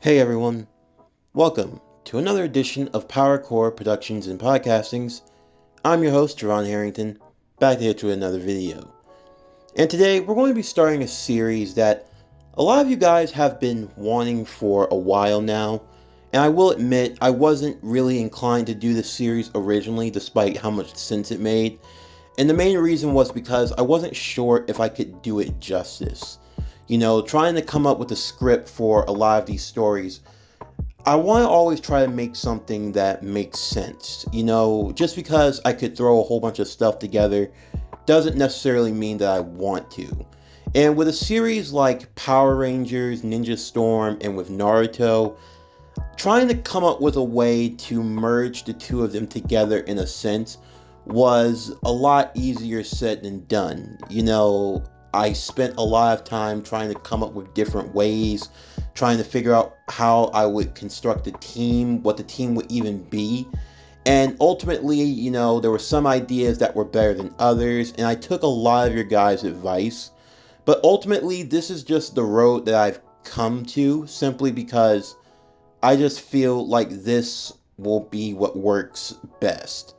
Hey everyone, welcome to another edition of Power Core Productions and Podcastings. I'm your host, Javon Harrington, back here to another video. And today we're going to be starting a series that a lot of you guys have been wanting for a while now. And I will admit, I wasn't really inclined to do this series originally, despite how much sense it made. And the main reason was because I wasn't sure if I could do it justice. Trying to come up with a script for a lot of these stories, I want to always try to make something that makes sense. Just because I could throw a whole bunch of stuff together doesn't necessarily mean that I want to. And with a series like Power Rangers, Ninja Storm, and with Naruto, trying to come up with a way to merge the two of them together in a sense was a lot easier said than done. I spent a lot of time trying to come up with different ways, trying to figure out how I would construct a team, what the team would even be. And ultimately, there were some ideas that were better than others, and I took a lot of your guys' advice. But ultimately, this is just the road that I've come to, simply because I just feel like this will be what works best.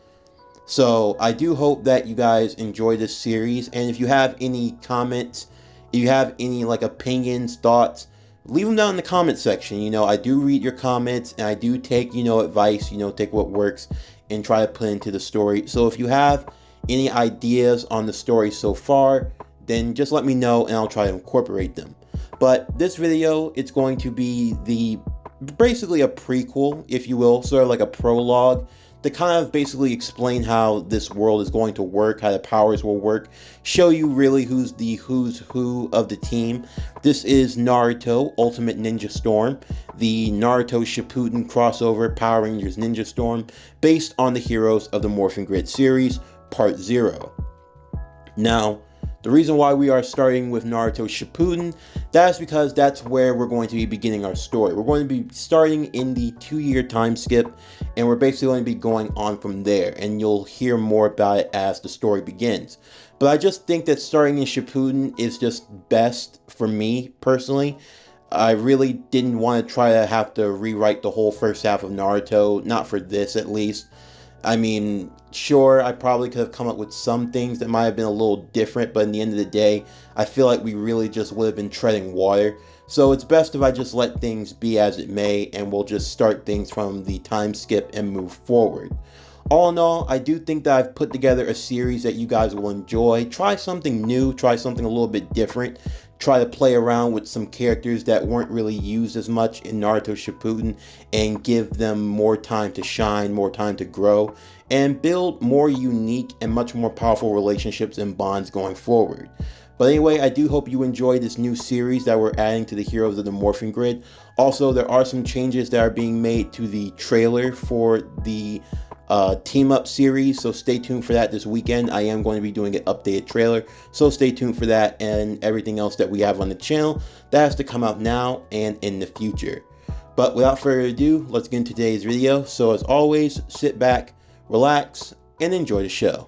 So I do hope that you guys enjoy this series, and if you have any comments, if you have any opinions, thoughts, leave them down in the comment section. I do read your comments, and I do take advice, take what works and try to put into the story. So if you have any ideas on the story so far, then just let me know and I'll try to incorporate them. But this video, it's going to be basically a prequel, if you will, sort of like a prologue, to kind of basically explain how this world is going to work, how the powers will work, show you really who's who of the team. This is Naruto Ultimate Ninja Storm, the Naruto Shippuden crossover Power Rangers Ninja Storm, based on the heroes of the Morphin Grid series, Part 0. Now, the reason why we are starting with Naruto Shippuden, that's because that's where we're going to be beginning our story. We're going to be starting in the 2-year time skip, and we're basically going to be going on from there, and you'll hear more about it as the story begins. But I just think that starting in Shippuden is just best for me, personally. I really didn't want to try to have to rewrite the whole first half of Naruto, not for this at least. I mean, sure, I probably could have come up with some things that might have been a little different, but in the end of the day, I feel like we really just would have been treading water. So it's best if I just let things be as it may, and we'll just start things from the time skip and move forward. All in all, I do think that I've put together a series that you guys will enjoy. Try something new, try something a little bit different. Try to play around with some characters that weren't really used as much in Naruto Shippuden and give them more time to shine, more time to grow, and build more unique and much more powerful relationships and bonds going forward. But anyway, I do hope you enjoy this new series that we're adding to the Heroes of the Morphin Grid. Also, there are some changes that are being made to the trailer for the team up series, so stay tuned for that this weekend. I am going to be doing an updated trailer, so stay tuned for that and everything else that we have on the channel that has to come out now and in the future. But without further ado, let's get into today's video. So as always, sit back, relax, and enjoy the show.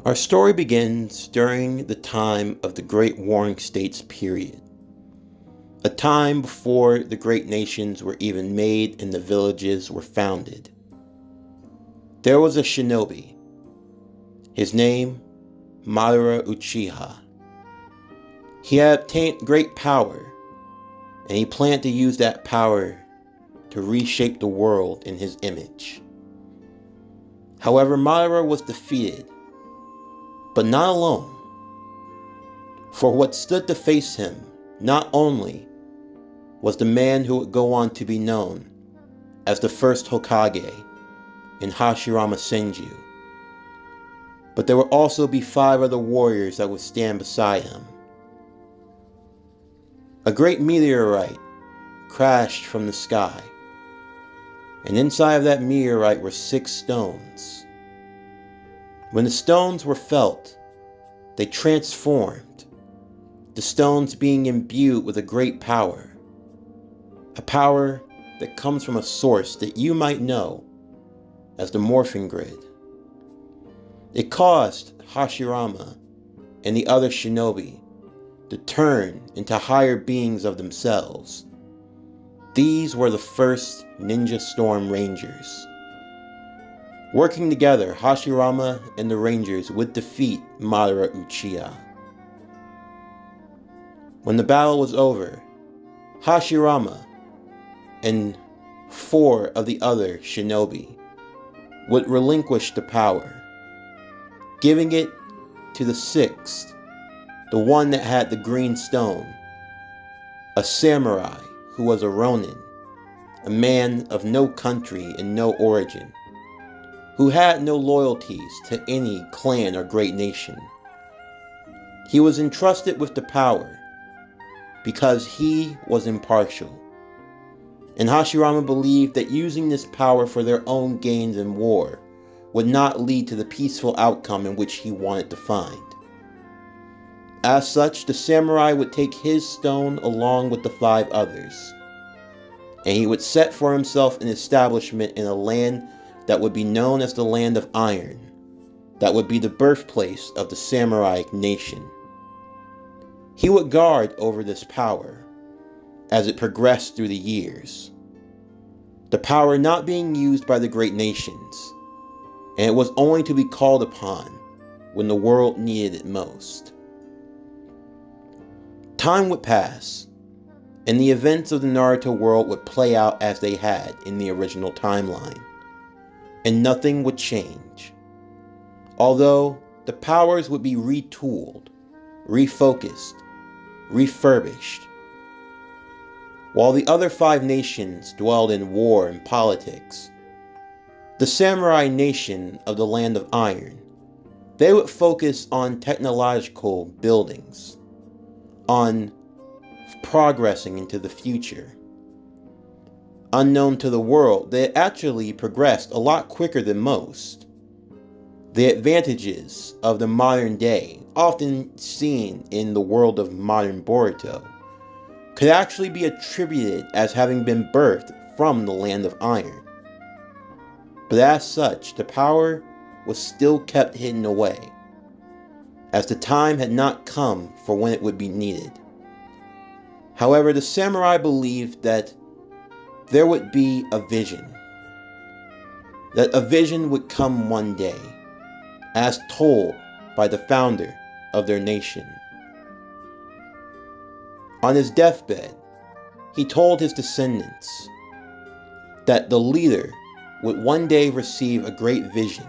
Our story begins during the time of the Great Warring States period, a time before the great nations were even made and the villages were founded. There was a shinobi, his name Madara Uchiha. He had obtained great power, and he planned to use that power to reshape the world in his image. However, Madara was defeated, but not alone. For what stood to face him not only was the man who would go on to be known as the first Hokage in Hashirama Senju, but there would also be 5 other warriors that would stand beside him. A great meteorite crashed from the sky, and inside of that meteorite were 6 stones. When the stones were felt, they transformed, the stones being imbued with a great power. A power that comes from a source that you might know as the Morphing Grid. It caused Hashirama and the other shinobi to turn into higher beings of themselves. These were the first Ninja Storm Rangers. Working together, Hashirama and the Rangers would defeat Madara Uchiha. When the battle was over, Hashirama and 4 of the other shinobi would relinquish the power, giving it to the 6th, the one that had the green stone, a samurai who was a ronin, a man of no country and no origin, who had no loyalties to any clan or great nation. He was entrusted with the power because he was impartial. And Hashirama believed that using this power for their own gains in war would not lead to the peaceful outcome in which he wanted to find. As such, the samurai would take his stone along with the 5 others, and he would set for himself an establishment in a land that would be known as the Land of Iron, that would be the birthplace of the samurai nation. He would guard over this power as it progressed through the years, the power not being used by the great nations, and it was only to be called upon when the world needed it most. Time would pass, and the events of the Naruto world would play out as they had in the original timeline, and nothing would change. Although the powers would be retooled, refocused, refurbished. While the other 5 nations dwelled in war and politics, the samurai nation of the Land of Iron, they would focus on technological buildings, on progressing into the future. Unknown to the world, they actually progressed a lot quicker than most. The advantages of the modern day, often seen in the world of modern Boruto, could actually be attributed as having been birthed from the Land of Iron. But as such, the power was still kept hidden away, as the time had not come for when it would be needed. However, the samurai believed that there would be a vision, that a vision would come one day, as told by the founder of their nation. On his deathbed, he told his descendants that the leader would one day receive a great vision,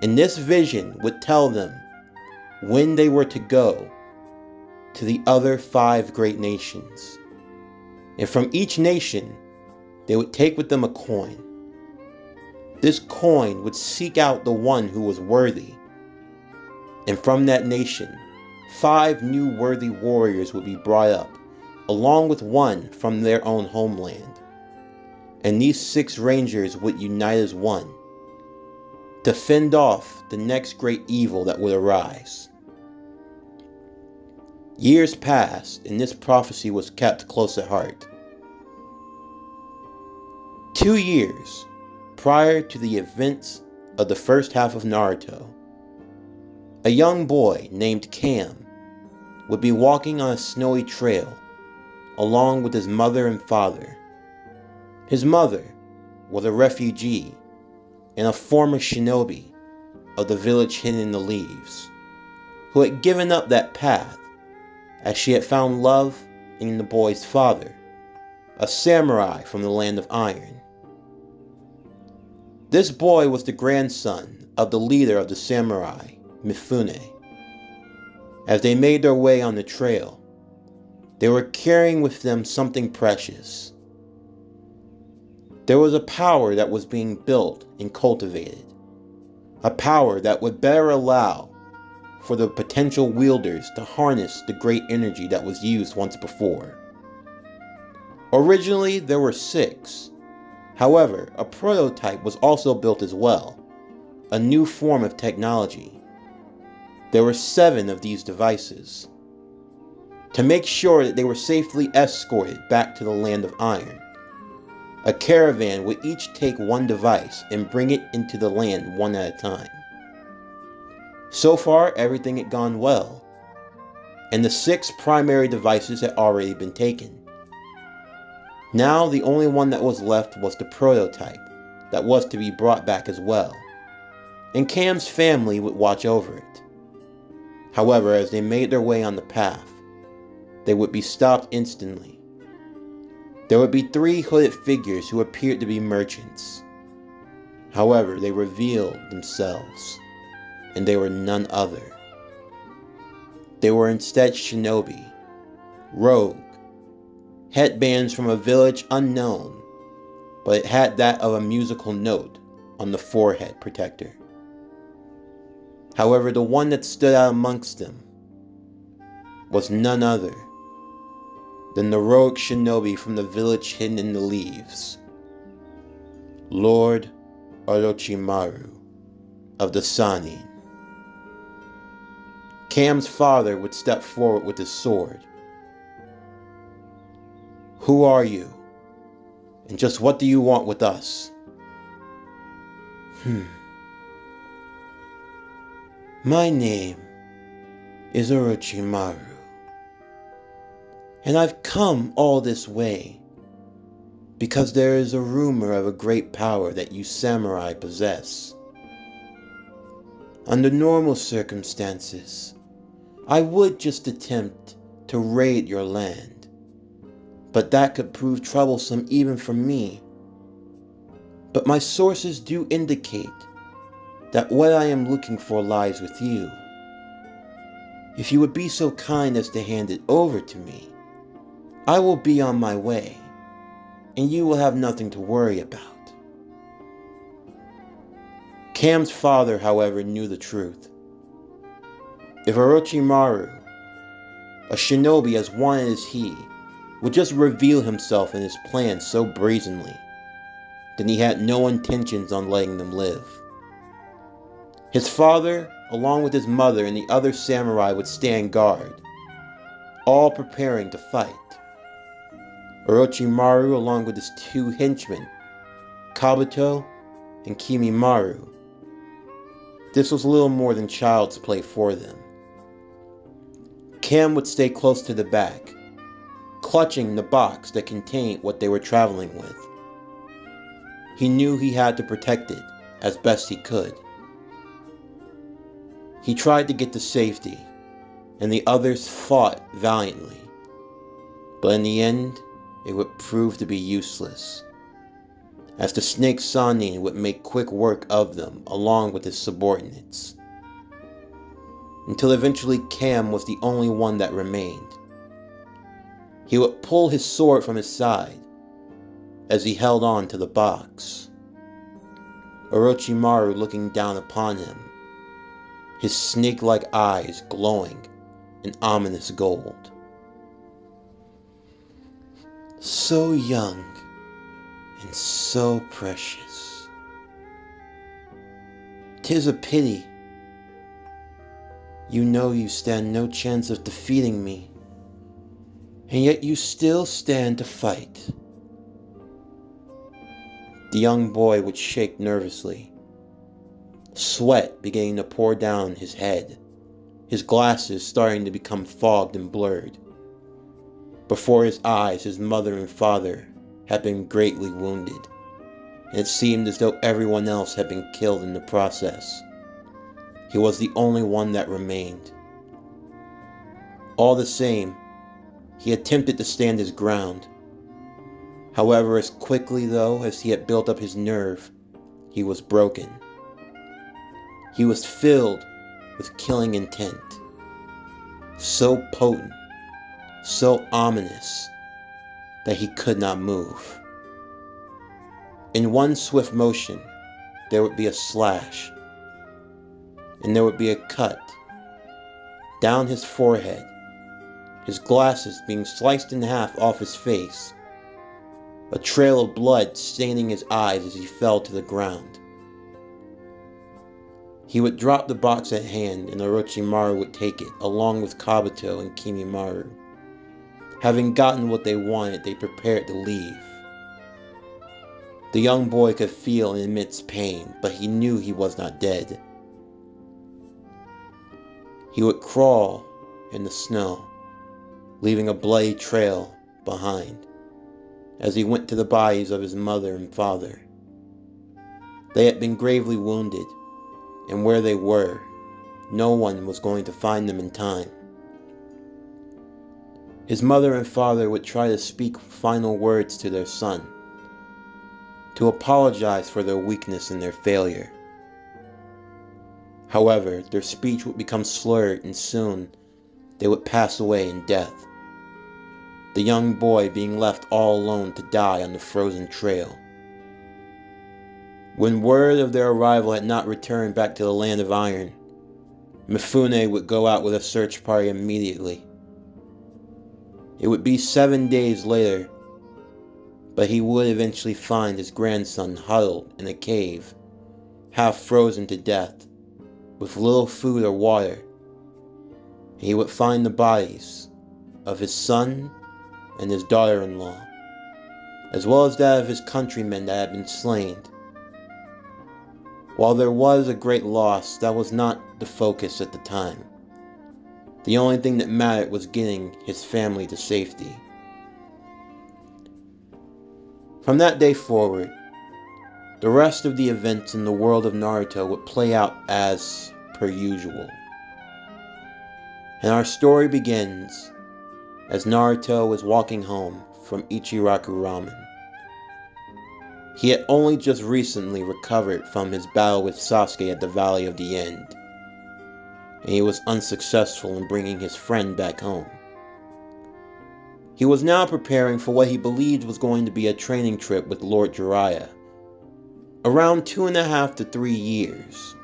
and this vision would tell them when they were to go to the other 5 great nations. And from each nation, they would take with them a coin. This coin would seek out the one who was worthy, and from that nation, 5 new worthy warriors would be brought up, along with one from their own homeland. And these 6 rangers would unite as one, to fend off the next great evil that would arise. Years passed, and this prophecy was kept close at heart. 2 years prior to the events of the first half of Naruto, a young boy named Cam would be walking on a snowy trail along with his mother and father. His mother was a refugee and a former shinobi of the village hidden in the leaves, who had given up that path as she had found love in the boy's father, a samurai from the Land of Iron. This boy was the grandson of the leader of the samurai, Mifune. As they made their way on the trail, they were carrying with them something precious. There was a power that was being built and cultivated, a power that would better allow for the potential wielders to harness the great energy that was used once before. Originally, there were 6. However, a prototype was also built as well, a new form of technology. There were 7 of these devices. To make sure that they were safely escorted back to the Land of Iron, a caravan would each take one device and bring it into the land one at a time. So far, everything had gone well, and the 6 primary devices had already been taken. Now the only one that was left was the prototype that was to be brought back as well, and Cam's family would watch over it. However, as they made their way on the path, they would be stopped instantly. There would be 3 hooded figures who appeared to be merchants. However, they revealed themselves, and they were none other. They were instead shinobi, rogue, headbands from a village unknown, but it had that of a musical note on the forehead protector. However, the one that stood out amongst them was none other than the rogue shinobi from the village hidden in the leaves, Lord Orochimaru of the Sannin. Cam's father would step forward with his sword. "Who are you? And just what do you want with us?" "My name is Orochimaru, and I've come all this way because there is a rumor of a great power that you samurai possess. Under normal circumstances, I would just attempt to raid your land, but that could prove troublesome even for me. But my sources do indicate that what I am looking for lies with you. If you would be so kind as to hand it over to me, I will be on my way, and you will have nothing to worry about." Cam's father, however, knew the truth. If Orochimaru, a shinobi as wanted as he, would just reveal himself and his plan so brazenly, then he had no intentions on letting them live. His father, along with his mother and the other samurai, would stand guard, all preparing to fight. Orochimaru, along with his 2 henchmen, Kabuto and Kimimaru. This was little more than child's play for them. Cam would stay close to the back, clutching the box that contained what they were traveling with. He knew he had to protect it as best he could. He tried to get to safety, and the others fought valiantly, but in the end, it would prove to be useless, as the Snake Sannin would make quick work of them along with his subordinates, until eventually Cam was the only one that remained. He would pull his sword from his side as he held on to the box, Orochimaru looking down upon him, his snake-like eyes glowing in ominous gold. "So young and so precious. 'Tis a pity. You know you stand no chance of defeating me, and yet you still stand to fight." The young boy would shake nervously, sweat beginning to pour down his head, his glasses starting to become fogged and blurred. Before his eyes, his mother and father had been greatly wounded, and it seemed as though everyone else had been killed in the process. He was the only one that remained. All the same, he attempted to stand his ground. However, as quickly though as he had built up his nerve, he was broken. He was filled with killing intent, so potent, so ominous, that he could not move. In one swift motion, there would be a slash, and there would be a cut down his forehead, his glasses being sliced in half off his face, a trail of blood staining his eyes as he fell to the ground. He would drop the box at hand, and Orochimaru would take it, along with Kabuto and Kimimaro. Having gotten what they wanted, they prepared to leave. The young boy could feel immense pain, but he knew he was not dead. He would crawl in the snow, leaving a bloody trail behind, as he went to the bodies of his mother and father. They had been gravely wounded, and where they were, no one was going to find them in time. His mother and father would try to speak final words to their son, to apologize for their weakness and their failure. However, their speech would become slurred, and soon they would pass away in death, the young boy being left all alone to die on the frozen trail. When word of their arrival had not returned back to the Land of Iron, Mifune would go out with a search party immediately. It would be 7 days later, but he would eventually find his grandson huddled in a cave, half frozen to death, with little food or water. He would find the bodies of his son and his daughter-in-law, as well as that of his countrymen that had been slain. While there was a great loss, that was not the focus at the time. The only thing that mattered was getting his family to safety. From that day forward, the rest of the events in the world of Naruto would play out as per usual. And our story begins as Naruto was walking home from Ichiraku Ramen. He had only just recently recovered from his battle with Sasuke at the Valley of the End, and he was unsuccessful in bringing his friend back home. He was now preparing for what he believed was going to be a training trip with Lord Jiraiya, around 2.5 to 3 years.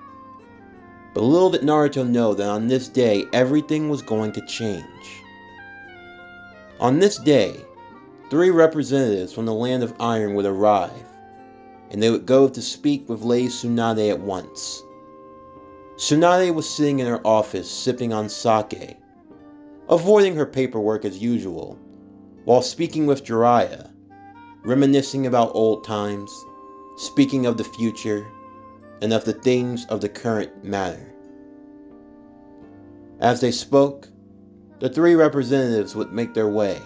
But little did Naruto know that on this day, everything was going to change. On this day, 3 representatives from the Land of Iron would arrive, and they would go to speak with Lady Tsunade at once. Tsunade was sitting in her office sipping on sake, avoiding her paperwork as usual, while speaking with Jiraiya, reminiscing about old times, speaking of the future, and of the things of the current matter. As they spoke, the 3 representatives would make their way,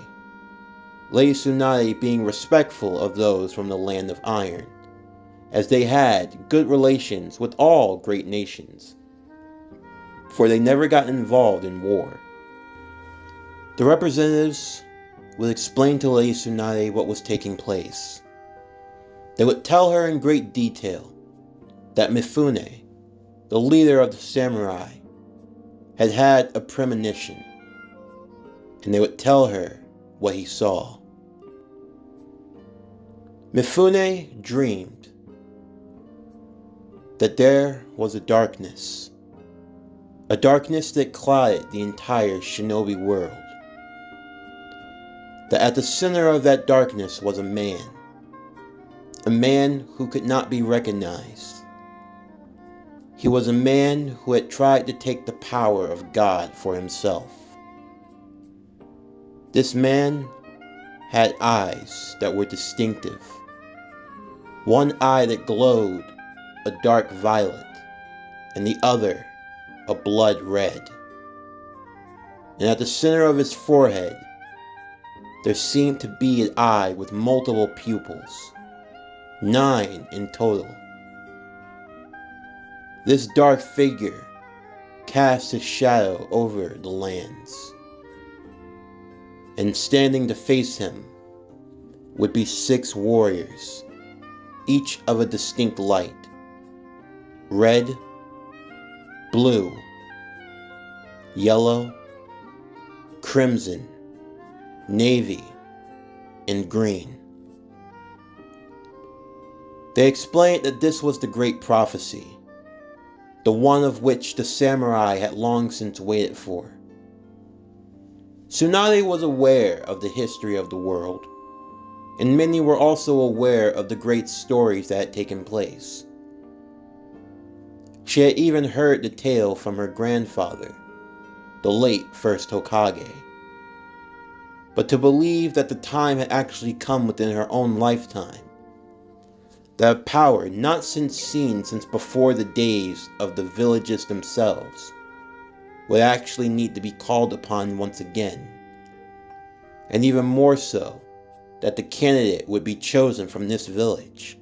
Lady Tsunade being respectful of those from the Land of Iron, as they had good relations with all great nations, for they never got involved in war. The representatives would explain to Lady Tsunade what was taking place. They would tell her in great detail that Mifune, the leader of the samurai, had had a premonition, and they would tell her what he saw. Mifune dreamed that there was a darkness that clouded the entire shinobi world. That at the center of that darkness was a man who could not be recognized. He was a man who had tried to take the power of God for himself. This man had eyes that were distinctive. One eye that glowed a dark violet, and the other a blood red. And at the center of his forehead, there seemed to be an eye with multiple pupils, 9 in total. This dark figure cast his shadow over the lands, and standing to face him would be 6 warriors, each of a distinct light: red, blue, yellow, crimson, navy, and green. They explained that this was the great prophecy, the one of which the samurai had long since waited for. Tsunade was aware of the history of the world, and many were also aware of the great stories that had taken place. She had even heard the tale from her grandfather, the late first Hokage. But to believe that the time had actually come within her own lifetime, that a power not since seen since before the days of the villages themselves would actually need to be called upon once again, and even more so, that the candidate would be chosen from this village.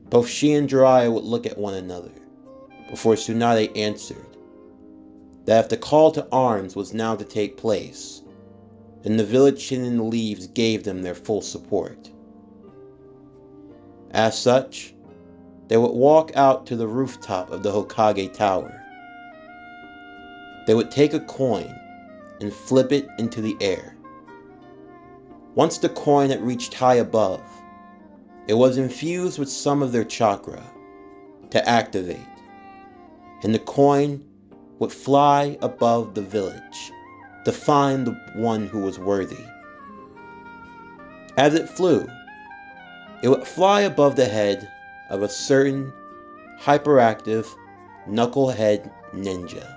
Both she and Jiraiya would look at one another before Tsunade answered that if the call to arms was now to take place, then the village hidden in the leaves gave them their full support. As such, they would walk out to the rooftop of the Hokage Tower. They would take a coin and flip it into the air. Once the coin had reached high above, it was infused with some of their chakra to activate, and the coin would fly above the village to find the one who was worthy. As it flew, it would fly above the head of a certain hyperactive knucklehead ninja.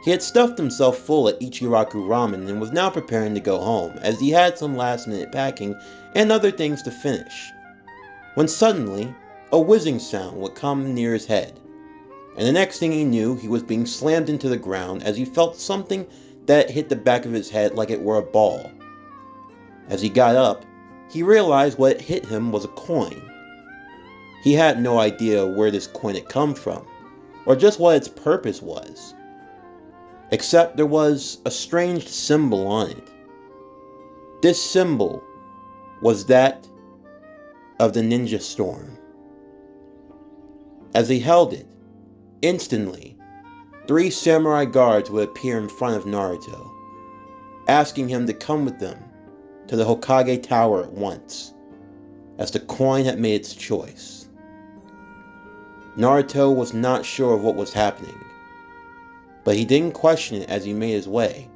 He had stuffed himself full at Ichiraku ramen and was now preparing to go home, as he had some last-minute packing and other things to finish, when suddenly a whizzing sound would come near his head, and the next thing he knew, he was being slammed into the ground as he felt something that hit the back of his head like it were a ball. As he got up, he realized what had hit him was a coin. He had no idea where this coin had come from, or just what its purpose was, except there was a strange symbol on it. This symbol was that of the ninja storm. As he held it, instantly, 3 samurai guards would appear in front of Naruto, asking him to come with them to the Hokage Tower at once, as the coin had made its choice. Naruto was not sure of what was happening, but he didn't question it as he made his way.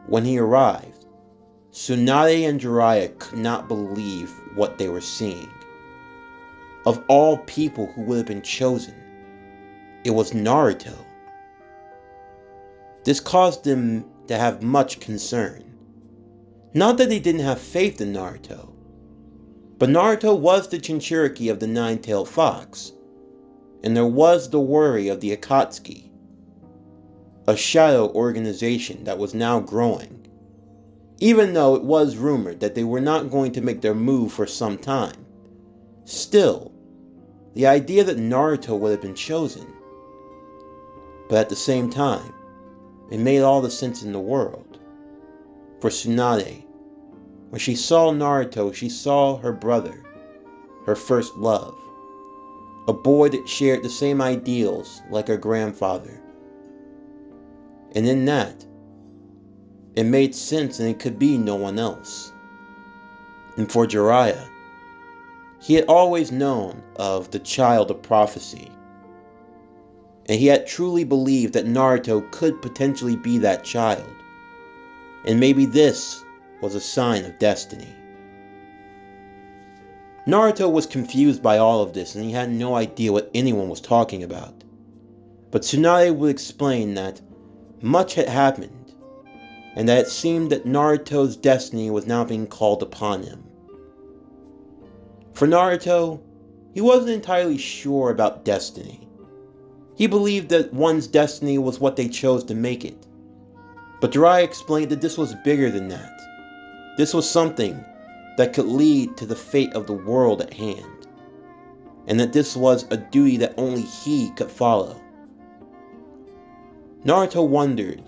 When he arrived, Tsunade and Jiraiya could not believe what they were seeing. Of all people who would have been chosen, it was Naruto. This caused them to have much concern. Not that they didn't have faith in Naruto, but Naruto was the Jinchuriki of the Nine-Tailed Fox, and there was the worry of the Akatsuki, a shadow organization that was now growing, even though it was rumored that they were not going to make their move for some time. Still, the idea that Naruto would have been chosen, but at the same time, it made all the sense in the world. For Tsunade, when she saw Naruto, she saw her brother, her first love, a boy that shared the same ideals like her grandfather. And in that, it made sense and it could be no one else. And for Jiraiya, he had always known of the child of prophecy, and he had truly believed that Naruto could potentially be that child, and maybe this was a sign of destiny. Naruto was confused by all of this and he had no idea what anyone was talking about, but Tsunade would explain that much had happened, and that it seemed that Naruto's destiny was now being called upon him. For Naruto, he wasn't entirely sure about destiny. He believed that one's destiny was what they chose to make it. But Jiraiya explained that this was bigger than that. This was something that could lead to the fate of the world at hand, and that this was a duty that only he could follow. Naruto wondered.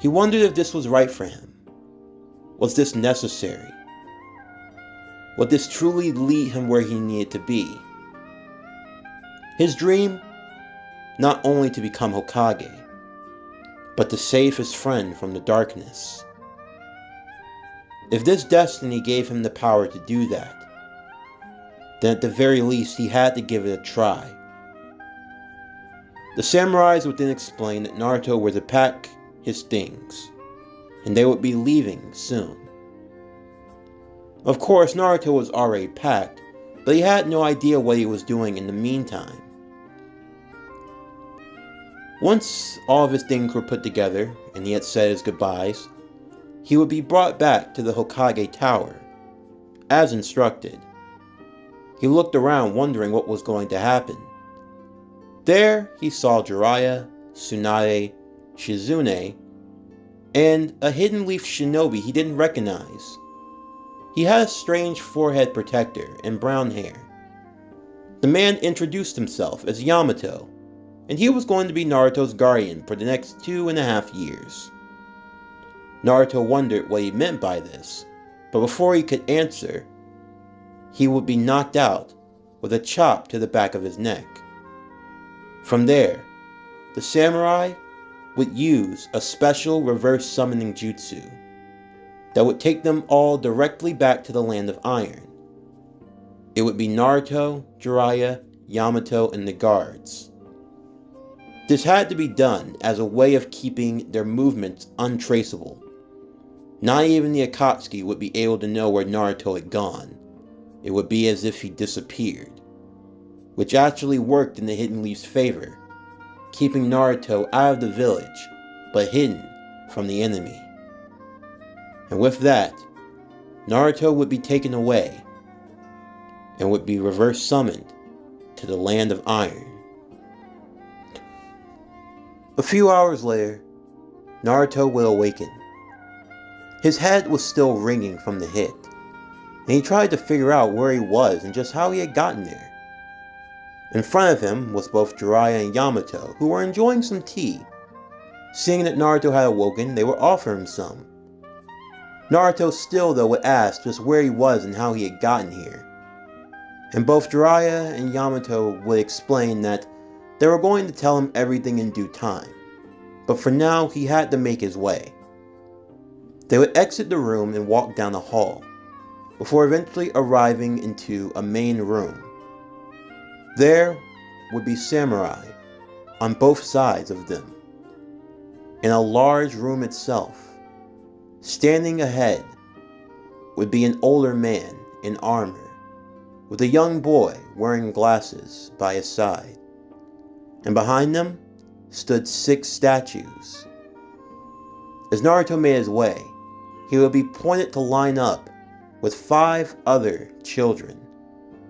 He wondered if this was right for him. Was this necessary? Would this truly lead him where he needed to be? His dream, not only to become Hokage, but to save his friend from the darkness. If this destiny gave him the power to do that, then at the very least he had to give it a try The samurais would then explain that Naruto were to pack his things, and they would be leaving soon. Of course, Naruto was already packed, but he had no idea what he was doing in the meantime. Once all of his things were put together and he had said his goodbyes, he would be brought back to the Hokage Tower, as instructed. He looked around wondering what was going to happen. There he saw Jiraiya, Tsunade, Shizune, and a hidden leaf shinobi he didn't recognize. He had a strange forehead protector and brown hair. The man introduced himself as Yamato, and he was going to be Naruto's guardian for the next 2.5 years. Naruto wondered what he meant by this, but before he could answer, he would be knocked out with a chop to the back of his neck. From there, the samurai would use a special reverse summoning jutsu that would take them all directly back to the Land of Iron. It would be Naruto, Jiraiya, Yamato, and the guards. This had to be done as a way of keeping their movements untraceable. Not even the Akatsuki would be able to know where Naruto had gone. It would be as if he disappeared, which actually worked in the Hidden Leaf's favor, keeping Naruto out of the village, but hidden from the enemy. And with that, Naruto would be taken away, and would be reverse summoned to the Land of Iron. A few hours later, Naruto would awaken. His head was still ringing from the hit, and he tried to figure out where he was and just how he had gotten there. In front of him was both Jiraiya and Yamato, who were enjoying some tea. Seeing that Naruto had awoken, they would offer him some. Naruto still, though, would ask just where he was and how he had gotten here. And both Jiraiya and Yamato would explain that they were going to tell him everything in due time, but for now he had to make his way. They would exit the room and walk down the hall, before eventually arriving into a main room. There would be samurai on both sides of them. In a large room itself, standing ahead, would be an older man in armor, with a young boy wearing glasses by his side. And behind them stood 6 statues. As Naruto made his way, he would be pointed to line up with 5 other children,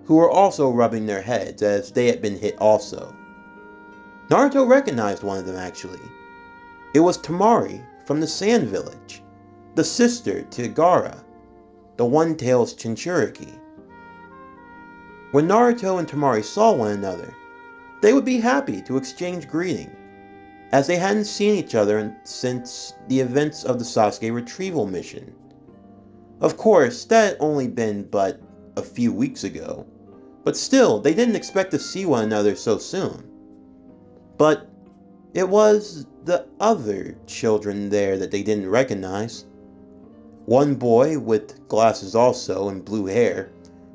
who were also rubbing their heads as they had been hit also. Naruto recognized one of them actually. It was Temari from the Sand Village, the sister to Gaara, the One-Tailed Jinchuriki. When Naruto and Temari saw one another, they would be happy to exchange greeting, as they hadn't seen each other since the events of the Sasuke retrieval mission. Of course, that had only been but a few weeks ago, but still, they didn't expect to see one another so soon. But it was the other children there that they didn't recognize. One boy with glasses also and blue hair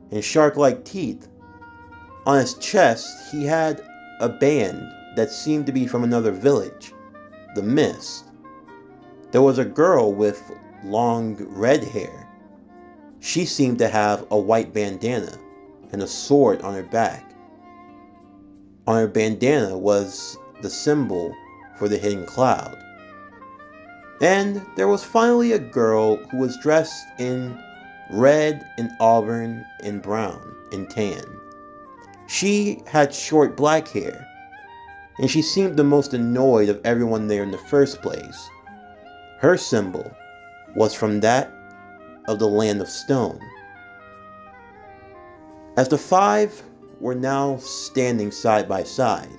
and shark-like teeth. On his chest, he had a band that seemed to be from another village, the Mist. There was a girl with long red hair. She seemed to have a white bandana and a sword on her back. On her bandana was the symbol for the hidden cloud. And there was finally a girl who was dressed in red and auburn and brown and tan. She had short black hair, and she seemed the most annoyed of everyone there in the first place. Her symbol was from that of the Land of Stone. As the 5 were now standing side by side,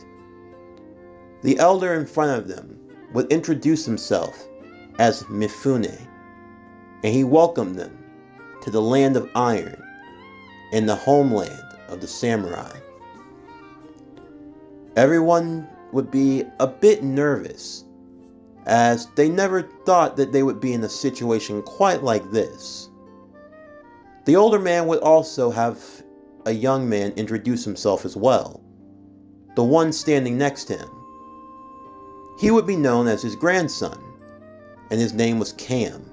the elder in front of them would introduce himself as Mifune, and he welcomed them to the Land of Iron and the homeland of the samurai. Everyone would be a bit nervous, as they never thought that they would be in a situation quite like this. The older man would also have a young man introduce himself as well, the one standing next to him, he would be known as his grandson, and his name was Cam.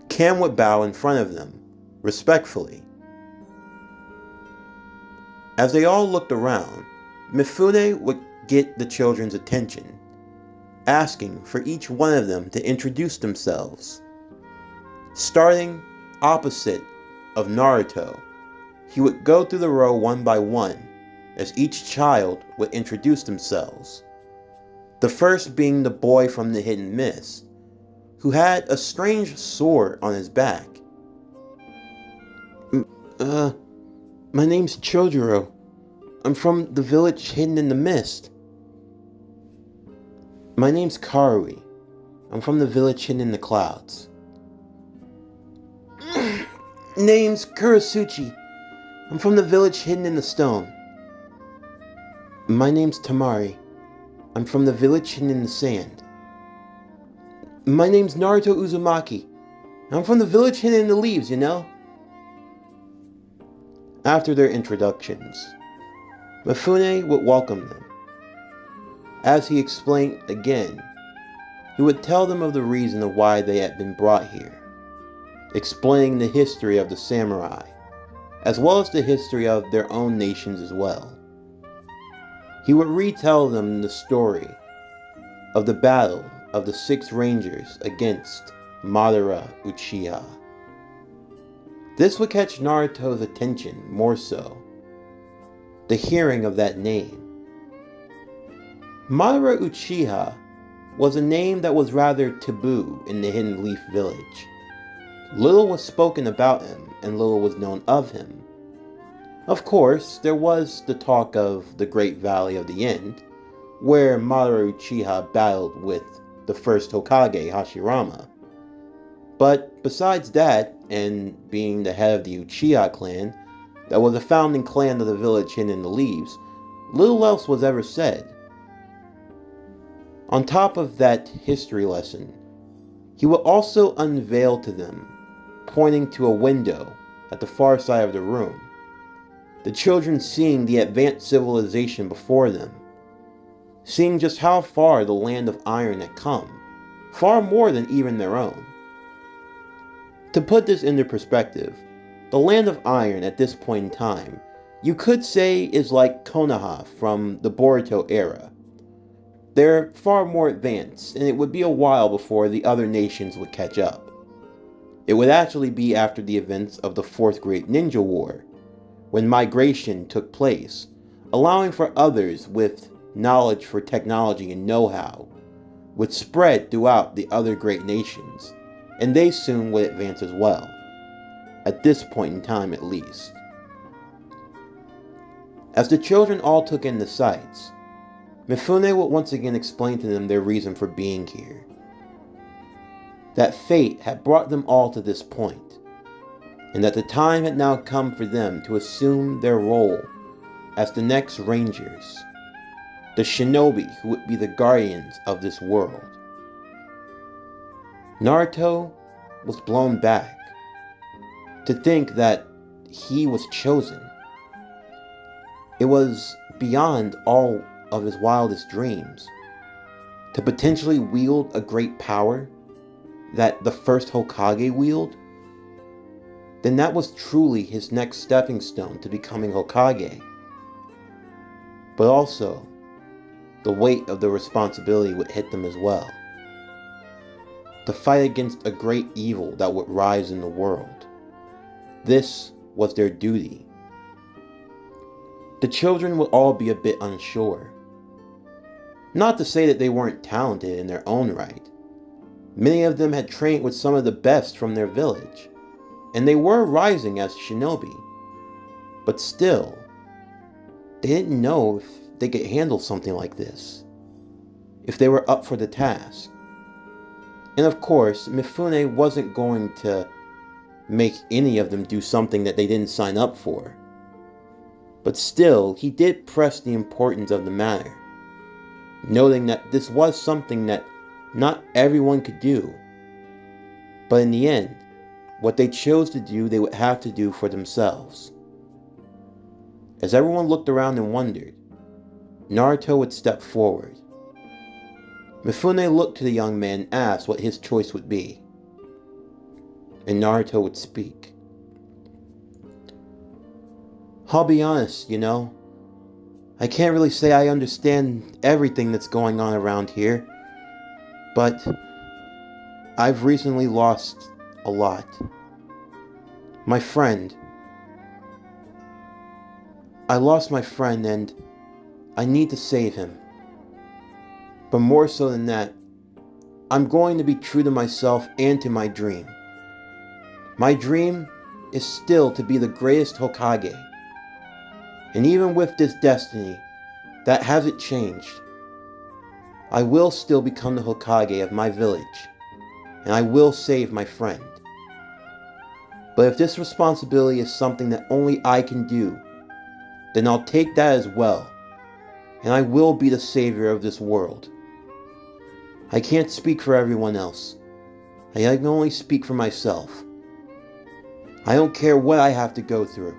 Cam would bow in front of them, respectfully. As they all looked around, Mifune would get the children's attention, asking for each one of them to introduce themselves. Starting opposite of Naruto, he would go through the row one by one as each child would introduce themselves. The first being the boy from the Hidden Mist, who had a strange sword on his back. My name's Chojuro. I'm from the village hidden in the mist. My name's Karui. I'm from the village hidden in the clouds. Name's Kurasuchi. I'm from the village hidden in the stone. My name's Tamari. I'm from the village hidden in the sand. My name's Naruto Uzumaki. I'm from the village hidden in the leaves, you know? After their introductions, Mifune would welcome them. As he explained again, he would tell them of the reason of why they had been brought here, explaining the history of the samurai, as well as the history of their own nations as well. He would retell them the story of the battle of the 6 Rangers against Madara Uchiha. This would catch Naruto's attention more so, the hearing of that name. Madara Uchiha was a name that was rather taboo in the Hidden Leaf Village. Little was spoken about him, and little was known of him. Of course, there was the talk of the Great Valley of the End, where Madara Uchiha battled with the first Hokage, Hashirama. But besides that, and being the head of the Uchiha clan, that was a founding clan of the village hidden in the leaves, little else was ever said. On top of that history lesson, he would also unveil to them, pointing to a window at the far side of the room, the children seeing the advanced civilization before them, seeing just how far the land of iron had come, far more than even their own. To put this into perspective, the land of iron at this point in time, you could say is like Konoha from the Boruto era. They're far more advanced, and it would be a while before the other nations would catch up. It would actually be after the events of the Fourth Great Ninja War, when migration took place, allowing for others with knowledge for technology and know-how, would spread throughout the other great nations, and they soon would advance as well, at this point in time at least. As the children all took in the sights, Mifune would once again explain to them their reason for being here. That fate had brought them all to this point, and that the time had now come for them to assume their role as the next Rangers, the shinobi who would be the guardians of this world. Naruto was blown back to think that he was chosen. It was beyond all of his wildest dreams to potentially wield a great power that the first Hokage wielded. Then that was truly his next stepping stone to becoming Hokage. But also, the weight of the responsibility would hit them as well. To fight against a great evil that would rise in the world. This was their duty. The children would all be a bit unsure. Not to say that they weren't talented in their own right. Many of them had trained with some of the best from their village, and they were rising as shinobi. But still, they didn't know if they could handle something like this, if they were up for the task. And of course, Mifune wasn't going to make any of them do something that they didn't sign up for. But still, he did press the importance of the matter, noting that this was something that not everyone could do. But in the end, what they chose to do, they would have to do for themselves. As everyone looked around and wondered, Naruto would step forward, Mifune looked to the young man and asked what his choice would be. And Naruto would speak. I'll be honest, I can't really say I understand everything that's going on around here, but I've recently lost a lot. My friend. I lost my friend and I need to save him. But more so than that, I'm going to be true to myself and to my dream. My dream is still to be the greatest Hokage. And even with this destiny, that hasn't changed. I will still become the Hokage of my village, and I will save my friend. But if this responsibility is something that only I can do, then I'll take that as well, and I will be the savior of this world. I can't speak for everyone else. I can only speak for myself. I don't care what I have to go through.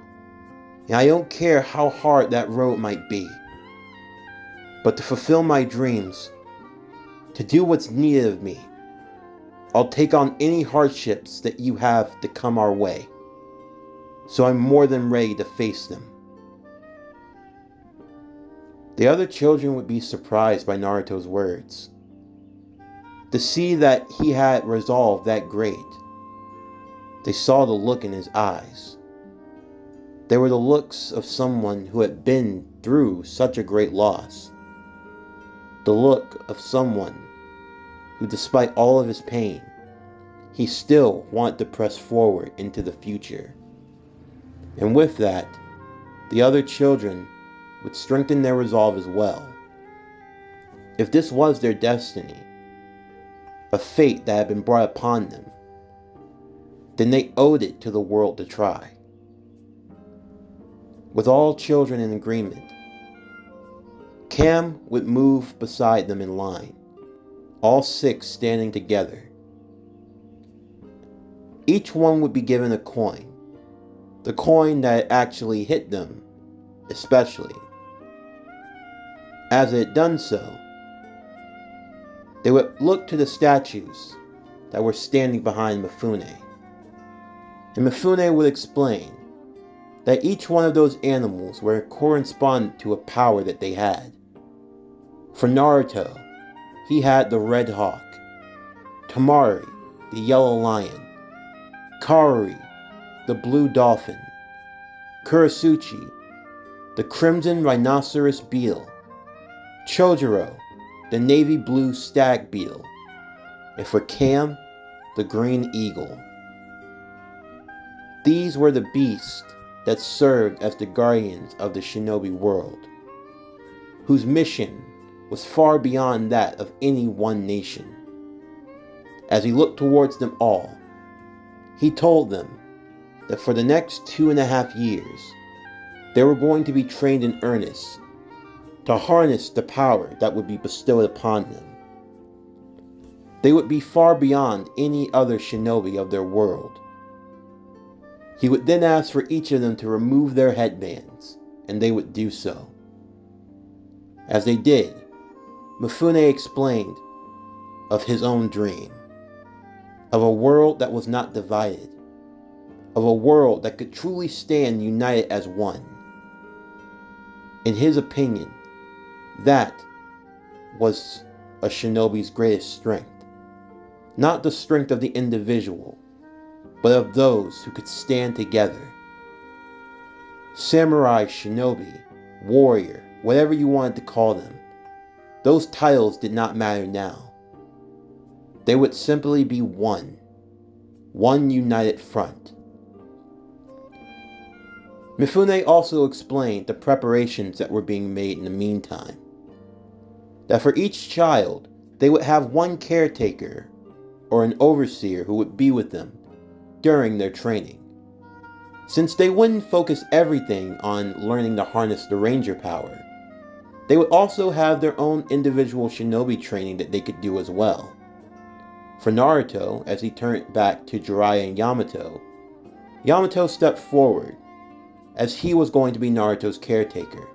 And I don't care how hard that road might be. But to fulfill my dreams, to do what's needed of me, I'll take on any hardships that you have to come our way. So I'm more than ready to face them. The other children would be surprised by Naruto's words. To see that he had resolve that great. They saw the look in his eyes. They were the looks of someone who had been through such a great loss. The look of someone who, despite all of his pain, he still wanted to press forward into the future. And with that, the other children would strengthen their resolve as well. If this was their destiny, a fate that had been brought upon them, then they owed it to the world to try. With all children in agreement, Cam would move beside them in line, all 6 standing together. Each one would be given a coin, the coin that actually hit them, especially. As it had done so, they would look to the statues that were standing behind Mifune. And Mifune would explain that each one of those animals were correspondent to a power that they had. For Naruto, he had the red hawk, Tamari, the yellow lion, Karuri, the blue dolphin, Kurasuchi, the crimson rhinoceros beetle, Chojuro, the navy blue stag beetle, and for Cam, the green eagle. These were the beasts that served as the guardians of the shinobi world, whose mission was far beyond that of any one nation. As he looked towards them all, he told them that for the next 2.5 years, they were going to be trained in earnest to harness the power that would be bestowed upon them. They would be far beyond any other shinobi of their world. He would then ask for each of them to remove their headbands, and they would do so. As they did, Mifune explained of his own dream, of a world that was not divided, of a world that could truly stand united as one. In his opinion, that was a shinobi's greatest strength. Not the strength of the individual, but of those who could stand together. Samurai, shinobi, warrior, whatever you wanted to call them, those titles did not matter now. They would simply be one united front. Mifune also explained the preparations that were being made in the meantime. That for each child, they would have one caretaker or an overseer who would be with them during their training. Since they wouldn't focus everything on learning to harness the ranger power, they would also have their own individual shinobi training that they could do as well. For Naruto, as he turned back to Jiraiya and Yamato, Yamato stepped forward, as he was going to be Naruto's caretaker.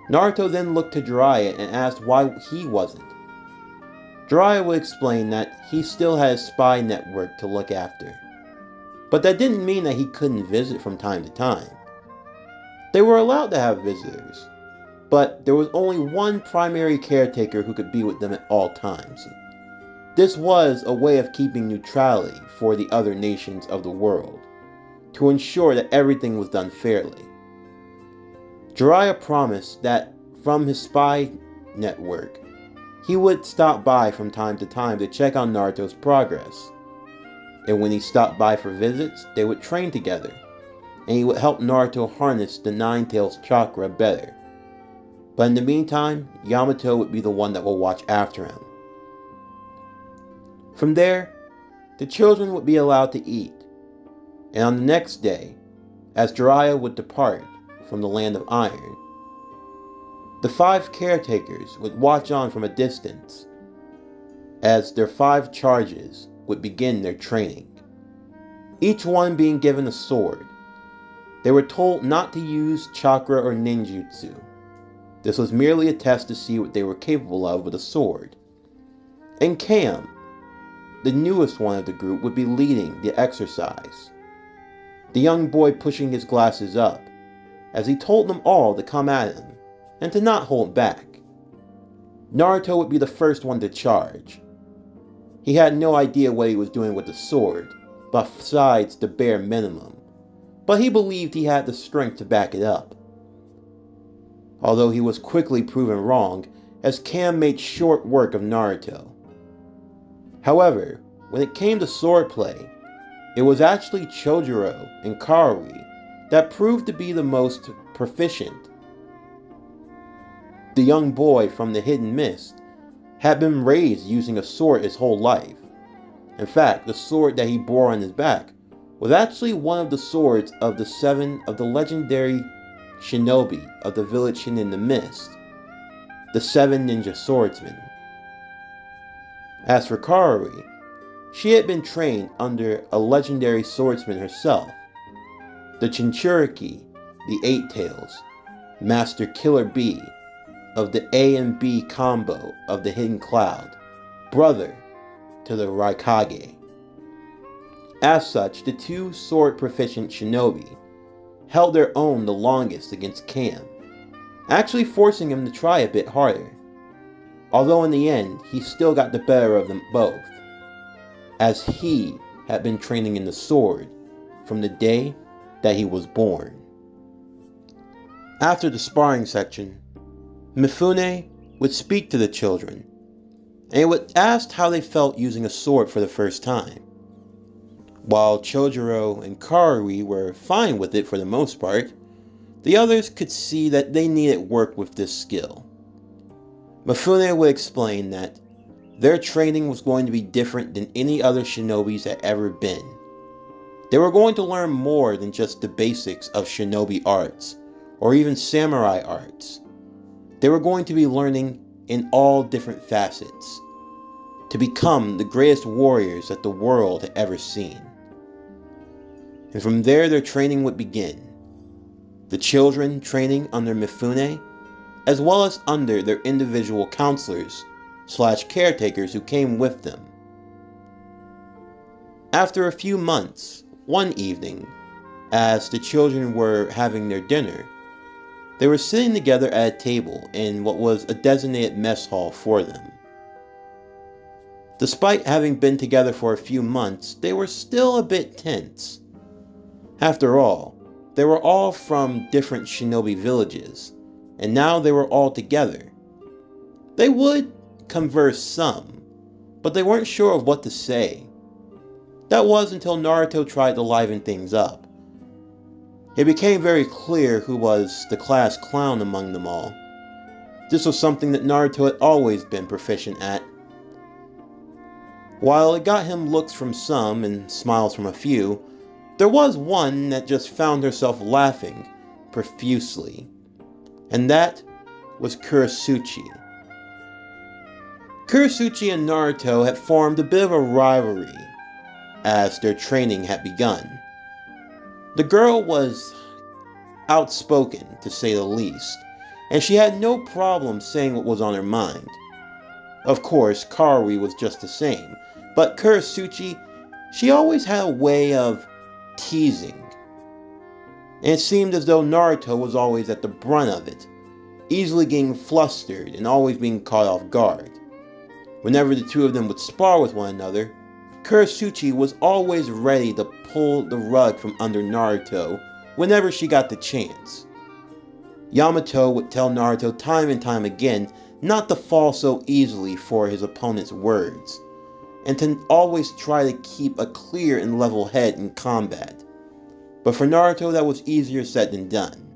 Naruto then looked to Jiraiya and asked why he wasn't. Jiraiya would explain that he still had a spy network to look after. But that didn't mean that he couldn't visit from time to time. They were allowed to have visitors, but there was only one primary caretaker who could be with them at all times. This was a way of keeping neutrality for the other nations of the world, to ensure that everything was done fairly. Jiraiya promised that from his spy network, he would stop by from time to time to check on Naruto's progress. And when he stopped by for visits, they would train together, and he would help Naruto harness the Nine Tails chakra better. But in the meantime, Yamato would be the one that will watch after him. From there, the children would be allowed to eat, and on the next day, as Jiraiya would depart from the Land of Iron, the 5 caretakers would watch on from a distance as their 5 charges would begin their training, each one being given a sword. They were told not to use chakra or ninjutsu. This was merely a test to see what they were capable of with a sword. And Cam, the newest one of the group, would be leading the exercise, the young boy pushing his glasses up, as he told them all to come at him, and to not hold back. Naruto would be the first one to charge. He had no idea what he was doing with the sword, besides the bare minimum, but he believed he had the strength to back it up. Although he was quickly proven wrong, as Cam made short work of Naruto. However, when it came to swordplay, it was actually Chojuro and Karui that proved to be the most proficient. The young boy from the Hidden Mist had been raised using a sword his whole life. In fact, the sword that he bore on his back was actually one of the swords of the 7 of the legendary shinobi of the village hidden in the mist, the 7 ninja swordsmen. As for Karui, she had been trained under a legendary swordsman herself, the Jinchuriki, the 8 Tails, Master Killer Bee of the A and B combo of the Hidden Cloud, brother to the Raikage. As such, the 2 sword proficient shinobi held their own the longest against Cam, actually forcing him to try a bit harder. Although in the end, he still got the better of them both, as he had been training in the sword from the day that he was born. After the sparring section, Mifune would speak to the children, and would ask how they felt using a sword for the first time. While Chojuro and Karui were fine with it for the most part, the others could see that they needed work with this skill. Mifune would explain that their training was going to be different than any other shinobis had ever been. They were going to learn more than just the basics of shinobi arts, or even samurai arts. They were going to be learning in all different facets, to become the greatest warriors that the world had ever seen. And from there their training would begin. The children training under Mifune, as well as under their individual counselors / caretakers who came with them. After a few months, one evening, as the children were having their dinner, they were sitting together at a table in what was a designated mess hall for them. Despite having been together for a few months, they were still a bit tense. After all, they were all from different shinobi villages, and now they were all together. They would converse some, but they weren't sure of what to say. That was until Naruto tried to liven things up. It became very clear who was the class clown among them all. This was something that Naruto had always been proficient at. While it got him looks from some and smiles from a few, there was one that just found herself laughing profusely, and that was Kurasuchi. Kurasuchi and Naruto had formed a bit of a rivalry as their training had begun. The girl was outspoken, to say the least, and she had no problem saying what was on her mind. Of course, Kaori was just the same, but Kurasuchi, she always had a way of teasing. And it seemed as though Naruto was always at the brunt of it, easily getting flustered and always being caught off guard. Whenever the two of them would spar with one another, Kurasuchi was always ready to pull the rug from under Naruto whenever she got the chance. Yamato would tell Naruto time and time again not to fall so easily for his opponent's words, and to always try to keep a clear and level head in combat. But for Naruto, that was easier said than done,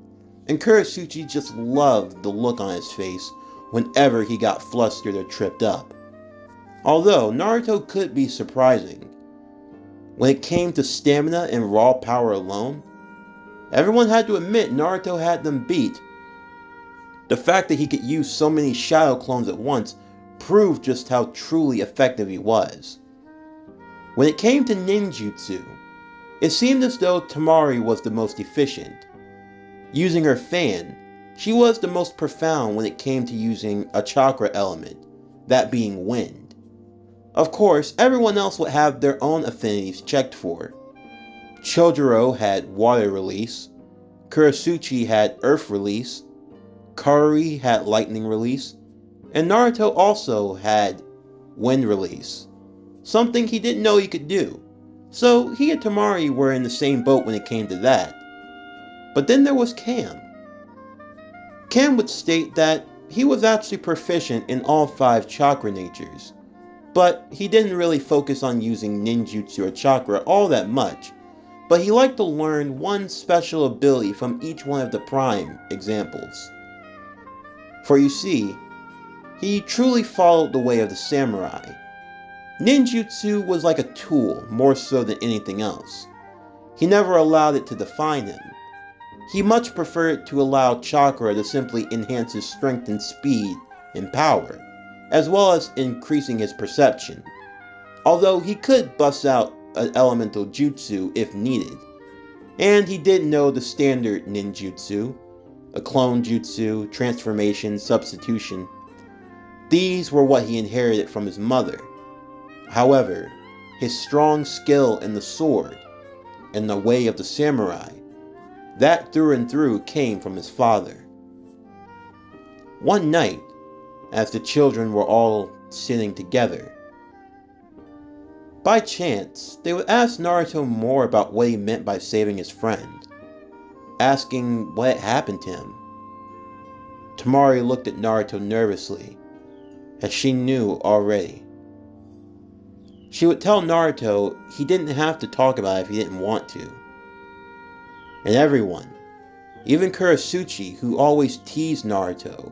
and Kurasuchi just loved the look on his face whenever he got flustered or tripped up. Although Naruto could be surprising, when it came to stamina and raw power alone, everyone had to admit Naruto had them beat. The fact that he could use so many shadow clones at once proved just how truly effective he was. When it came to ninjutsu, it seemed as though Temari was the most efficient. Using her fan, she was the most profound when it came to using a chakra element, that being wind. Of course, everyone else would have their own affinities checked for. Chojuro had water release, Kurasuchi had earth release, Kaori had lightning release, and Naruto also had wind release, something he didn't know he could do. So he and Temari were in the same boat when it came to that. But then there was Cam. Cam would state that he was actually proficient in all 5 chakra natures, but he didn't really focus on using ninjutsu or chakra all that much, but he liked to learn one special ability from each one of the prime examples. For you see, he truly followed the way of the samurai. Ninjutsu was like a tool more so than anything else. He never allowed it to define him. He much preferred to allow chakra to simply enhance his strength and speed and power, as well as increasing his perception. Although he could bust out an elemental jutsu if needed. And he did know the standard ninjutsu, a clone jutsu, transformation, substitution. These were what he inherited from his mother. However, his strong skill in the sword and the way of the samurai, that through and through came from his father. One night, as the children were all sitting together, by chance, they would ask Naruto more about what he meant by saving his friend, asking what had happened to him. Temari looked at Naruto nervously, as she knew already. She would tell Naruto he didn't have to talk about it if he didn't want to. And everyone, even Kurasuchi, who always teased Naruto,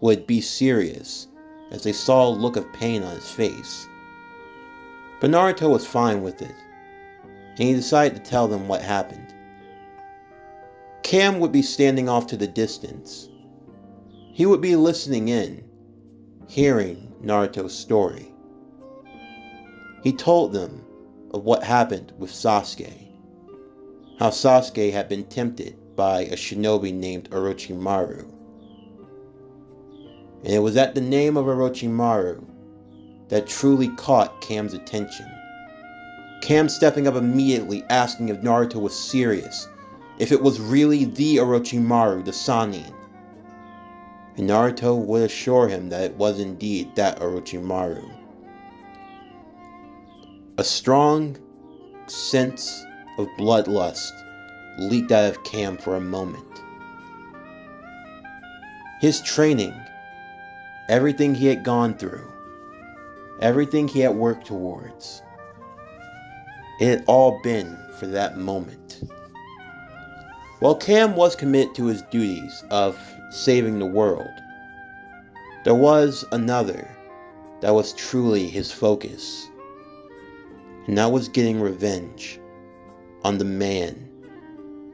would be serious as they saw a look of pain on his face. But Naruto was fine with it, and he decided to tell them what happened. Cam would be standing off to the distance. He would be listening in, hearing Naruto's story. He told them of what happened with Sasuke, how Sasuke had been tempted by a shinobi named Orochimaru. And it was at the name of Orochimaru that truly caught Cam's attention. Cam stepping up immediately asking if Naruto was serious, if it was really the Orochimaru, the Sannin. And Naruto would assure him that it was indeed that Orochimaru. A strong sense of bloodlust leaked out of Cam for a moment. His training, everything he had gone through, everything he had worked towards, it had all been for that moment. While Cam was committed to his duties of saving the world, there was another that was truly his focus, and that was getting revenge on the man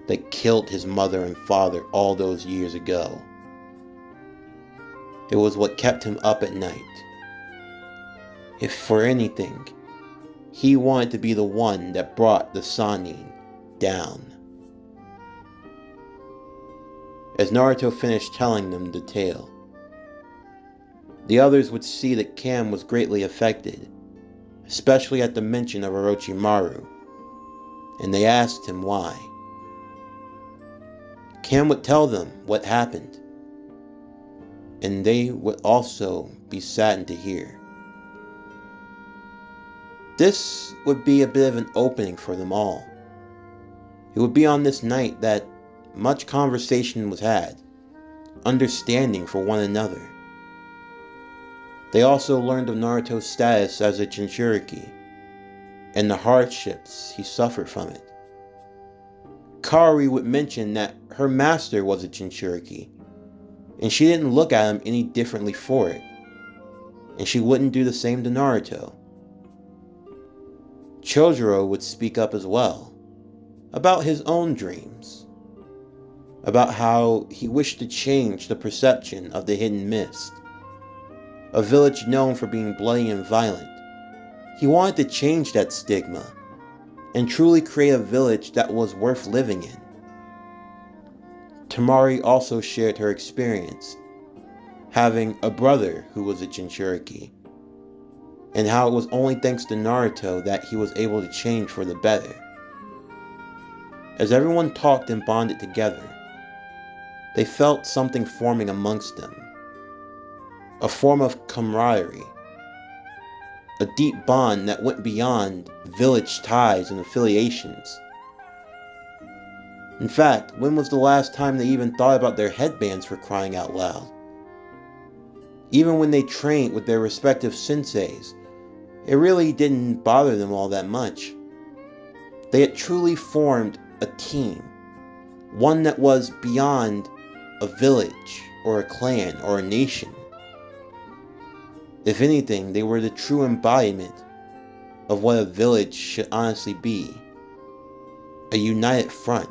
that killed his mother and father all those years ago. It was what kept him up at night. If for anything, he wanted to be the one that brought the Sannin down. As Naruto finished telling them the tale, The others would see that Cam was greatly affected, especially at the mention of Orochimaru, and they asked him why. Cam would tell them what happened, and they would also be saddened to hear. This would be a bit of an opening for them all. It would be on this night that much conversation was had, understanding for one another. They also learned of Naruto's status as a Jinchuriki, and the hardships he suffered from it. Kaori would mention that her master was a Jinchuriki, and she didn't look at him any differently for it, and she wouldn't do the same to Naruto. Chojuro would speak up as well, about his own dreams, about how he wished to change the perception of the Hidden Mist, a village known for being bloody and violent. He wanted to change that stigma and truly create a village that was worth living in. Tamari also shared her experience, having a brother who was a Jinchuriki, and how it was only thanks to Naruto that he was able to change for the better. As everyone talked and bonded together, they felt something forming amongst them, a form of camaraderie, a deep bond that went beyond village ties and affiliations. In fact, when was the last time they even thought about their headbands, for crying out loud? Even when they trained with their respective senseis, it really didn't bother them all that much. They had truly formed a team, one that was beyond a village or a clan or a nation. If anything, they were the true embodiment of what a village should honestly be, a united front.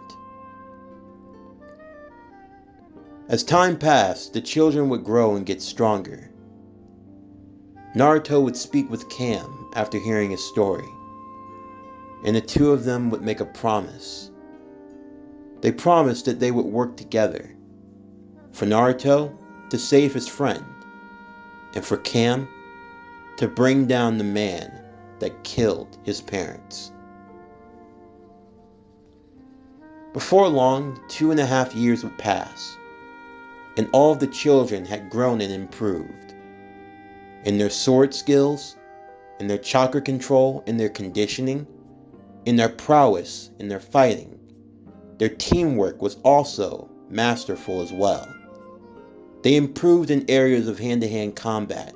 As time passed, the children would grow and get stronger. Naruto would speak with Cam after hearing his story, and the two of them would make a promise. They promised that they would work together, for Naruto to save his friend, and for Cam to bring down the man that killed his parents. Before long, 2.5 years would pass, and all of the children had grown and improved in their sword skills, in their chakra control, in their conditioning, in their prowess, in their fighting. Their teamwork was also masterful as well. They improved in areas of hand-to-hand combat,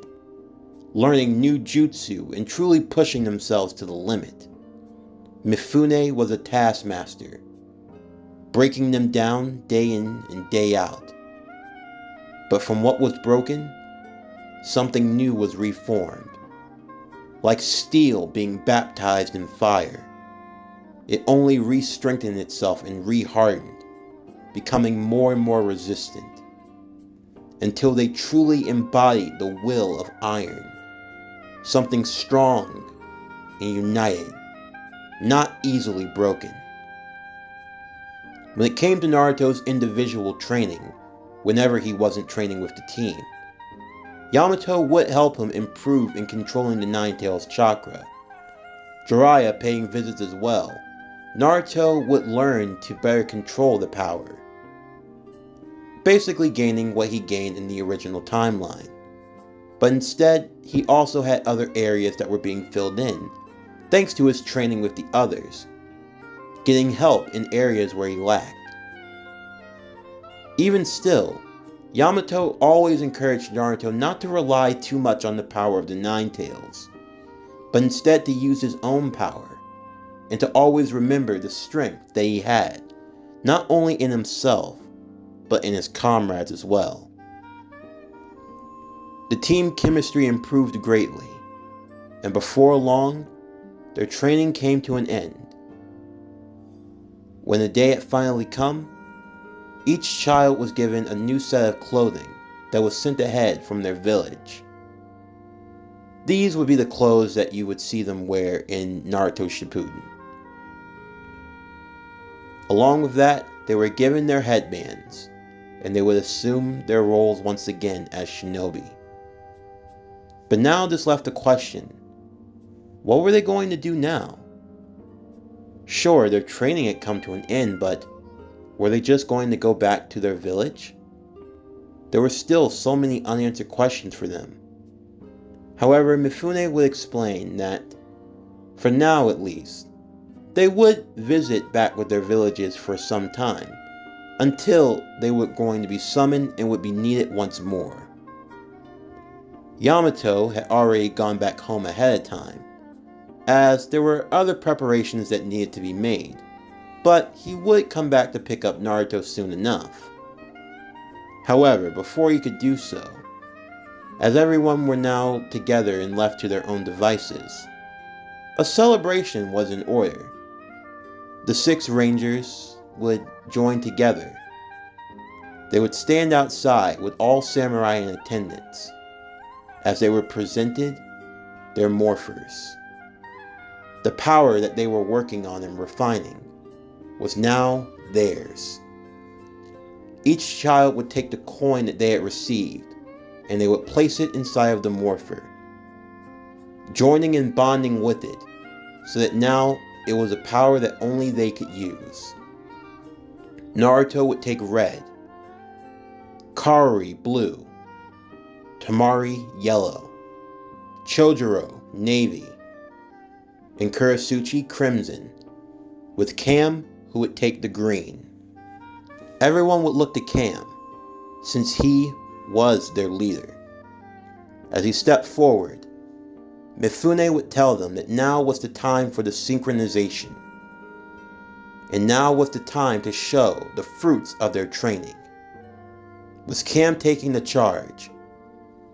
learning new jutsu and truly pushing themselves to the limit. Mifune was a taskmaster, breaking them down day in and day out. But from what was broken, something new was reformed. Like steel being baptized in fire, it only re-strengthened itself and re-hardened, becoming more and more resistant, until they truly embodied the will of iron, something strong and united, not easily broken. When it came to Naruto's individual training, whenever he wasn't training with the team, Yamato would help him improve in controlling the Nine-Tails chakra. Jiraiya paying visits as well, Naruto would learn to better control the power, basically gaining what he gained in the original timeline. But instead, he also had other areas that were being filled in, thanks to his training with the others, getting help in areas where he lacked. Even still, Yamato always encouraged Naruto not to rely too much on the power of the Nine-Tails, but instead to use his own power, and to always remember the strength that he had, not only in himself, but in his comrades as well. The team chemistry improved greatly, and before long, their training came to an end. When the day had finally come, each child was given a new set of clothing that was sent ahead from their village. These would be the clothes that you would see them wear in Naruto Shippuden. Along with that, they were given their headbands, and they would assume their roles once again as shinobi. But now this left the question, what were they going to do now? Sure, their training had come to an end, but were they just going to go back to their village? There were still so many unanswered questions for them. However, Mifune would explain that, for now at least, they would visit back with their villages for some time, until they were going to be summoned and would be needed once more. Yamato had already gone back home ahead of time, as there were other preparations that needed to be made, but he would come back to pick up Naruto soon enough. However, before he could do so, as everyone were now together and left to their own devices, a celebration was in order. The 6 Rangers would join together. They would stand outside with all samurai in attendance, as they were presented their morphers. The power that they were working on and refining was now theirs. Each child would take the coin that they had received, and they would place it inside of the morpher, joining and bonding with it, so that now it was a power that only they could use. Naruto would take red, Karori blue, Tamari yellow, Chojuro navy, and Kurasuchi crimson, with Cam who would take the green. Everyone would look to Cam, since he was their leader. As he stepped forward, Mifune would tell them that now was the time for the synchronization, and now was the time to show the fruits of their training. With Cam taking the charge,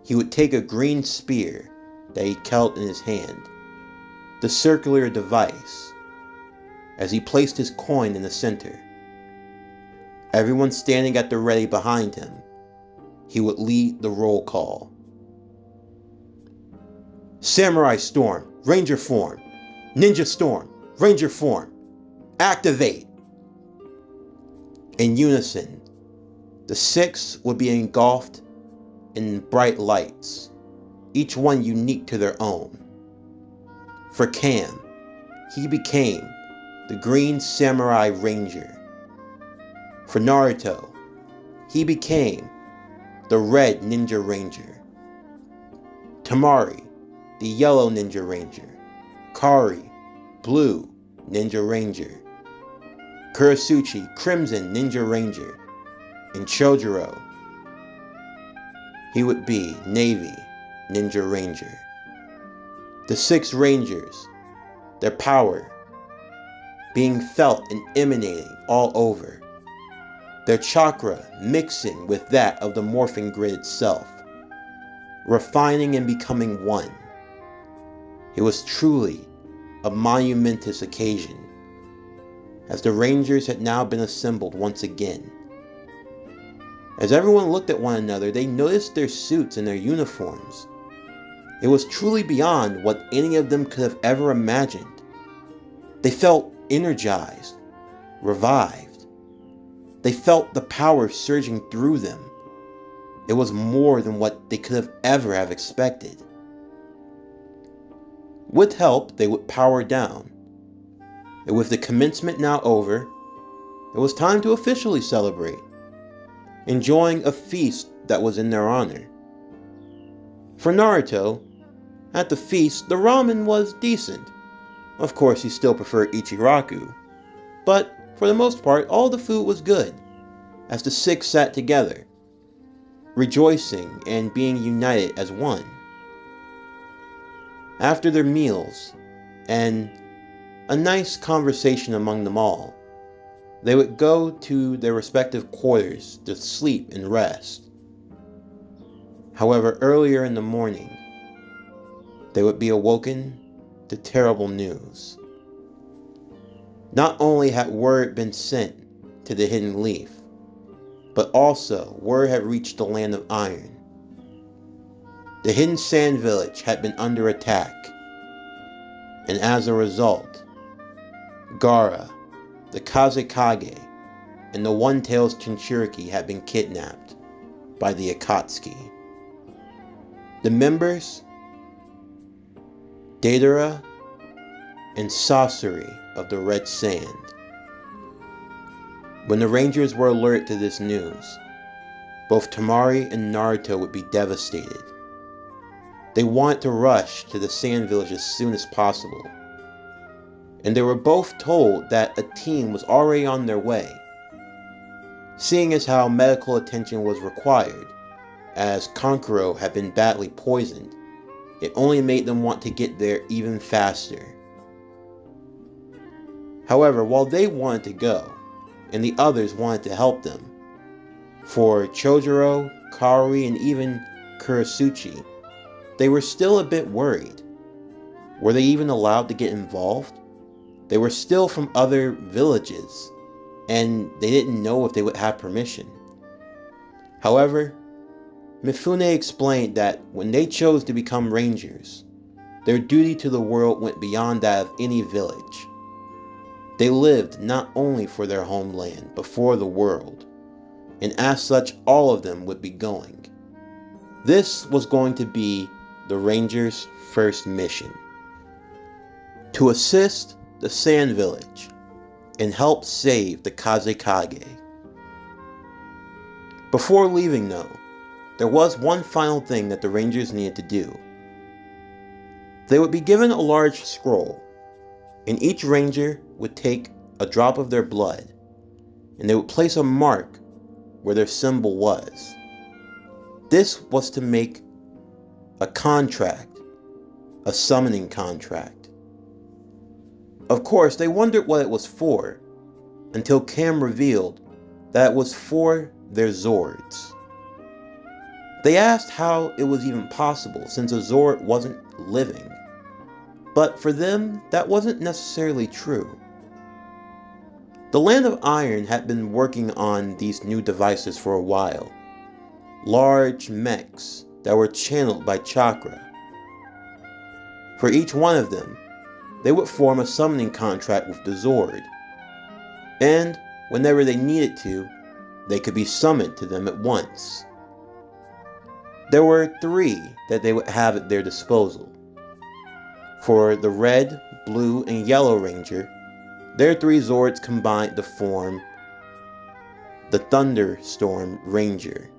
he would take a green spear that he held in his hand, the circular device, as he placed his coin in the center. Everyone standing at the ready behind him, he would lead the roll call. Samurai Storm, Ranger Form. Ninja Storm, Ranger Form. Activate! In unison, the 6 would be engulfed in bright lights, each one unique to their own. For Cam, he became the Green Samurai Ranger. For Naruto, he became the Red Ninja Ranger. Tamari, the Yellow Ninja Ranger. Kari, Blue Ninja Ranger. Kurasuchi, Crimson Ninja Ranger. And Chojuro, he would be Navy Ninja Ranger. The 6 Rangers, their power being felt and emanating all over, their chakra mixing with that of the morphing grid itself, refining and becoming one. It was truly a monumentous occasion, as the Rangers had now been assembled once again. As everyone looked at one another, they noticed their suits and their uniforms. It was truly beyond what any of them could have ever imagined. They felt energized, revived. They felt the power surging through them. It was more than what they could have ever have expected. With help, they would power down. And with the commencement now over, it was time to officially celebrate, enjoying a feast that was in their honor. For Naruto, at the feast, the ramen was decent. Of course, he still preferred Ichiraku, but for the most part, all the food was good, as the 6 sat together, rejoicing and being united as one. After their meals, and a nice conversation among them all, they would go to their respective quarters to sleep and rest. However, earlier in the morning, they would be awoken to terrible news. Not only had word been sent to the Hidden Leaf, but also word had reached the Land of Iron. The Hidden Sand Village had been under attack, and as a result, Gaara, the Kazekage, and the One-Tails Jinchuriki had been kidnapped by the Akatsuki. The members Deidara, and Sasori of the Red Sand. When the Rangers were alerted to this news, both Temari and Naruto would be devastated. They wanted to rush to the Sand Village as soon as possible, and they were both told that a team was already on their way. Seeing as how medical attention was required, as Kankuro had been badly poisoned, it only made them want to get there even faster. However, while they wanted to go, and the others wanted to help them, for Chojuro, Kaori, and even Kurasuchi, they were still a bit worried. Were they even allowed to get involved? They were still from other villages, and they didn't know if they would have permission. However, Mifune explained that when they chose to become rangers, their duty to the world went beyond that of any village. They lived not only for their homeland, but for the world, and as such all of them would be going. This was going to be the Rangers' first mission: to assist the Sand Village and help save the Kazekage. Before leaving though, there was one final thing that the Rangers needed to do. They would be given a large scroll, and each Ranger would take a drop of their blood, and they would place a mark where their symbol was. This was to make a contract, a summoning contract. Of course, they wondered what it was for, until Cam revealed that it was for their Zords. They asked how it was even possible since a Zord wasn't living, but for them that wasn't necessarily true. The Land of Iron had been working on these new devices for a while, large mechs that were channeled by chakra. For each one of them, they would form a summoning contract with the Zord, and whenever they needed to, they could be summoned to them at once. There were 3 that they would have at their disposal. For the Red, Blue, and Yellow Ranger, their 3 Zords combined to form the Thunderstorm Ranger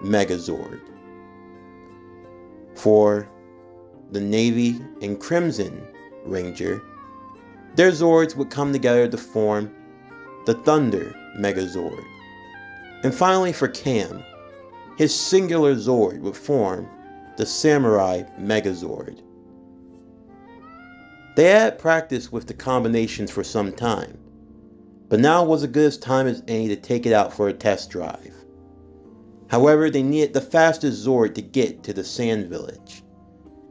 Megazord. For the Navy and Crimson Ranger, their Zords would come together to form the Thunder Megazord. And finally for Cam, his singular Zord would form the Samurai Megazord. They had practiced with the combinations for some time, but now was as good a time as any to take it out for a test drive. However, they needed the fastest Zord to get to the Sand Village,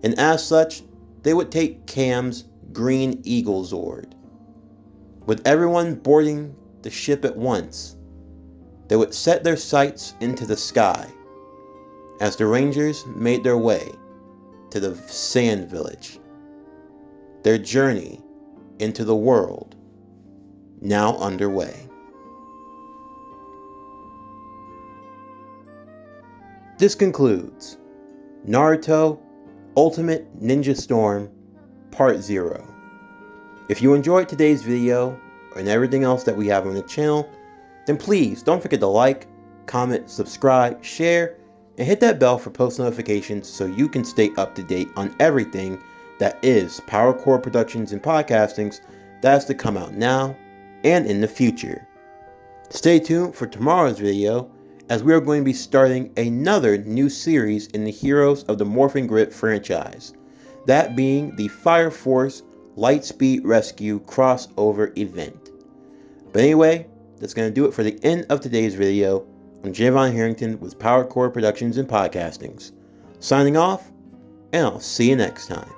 and as such, they would take Cam's Green Eagle Zord. With everyone boarding the ship at once, they would set their sights into the sky as the Rangers made their way to the Sand Village. Their journey into the world now underway. This concludes Naruto Ultimate Ninja Storm Part 0. If you enjoyed today's video and everything else that we have on the channel, then please don't forget to like, comment, subscribe, share, and hit that bell for post notifications so you can stay up to date on everything that is PowerCore Productions and Podcastings that has to come out now and in the future. Stay tuned for tomorrow's video, as we are going to be starting another new series in the Heroes of the Morphin Grid franchise, that being the Fire Force Lightspeed Rescue crossover event. But anyway, that's going to do it for the end of today's video. I'm Javon Harrington with PowerCore Productions and Podcastings, signing off, and I'll see you next time.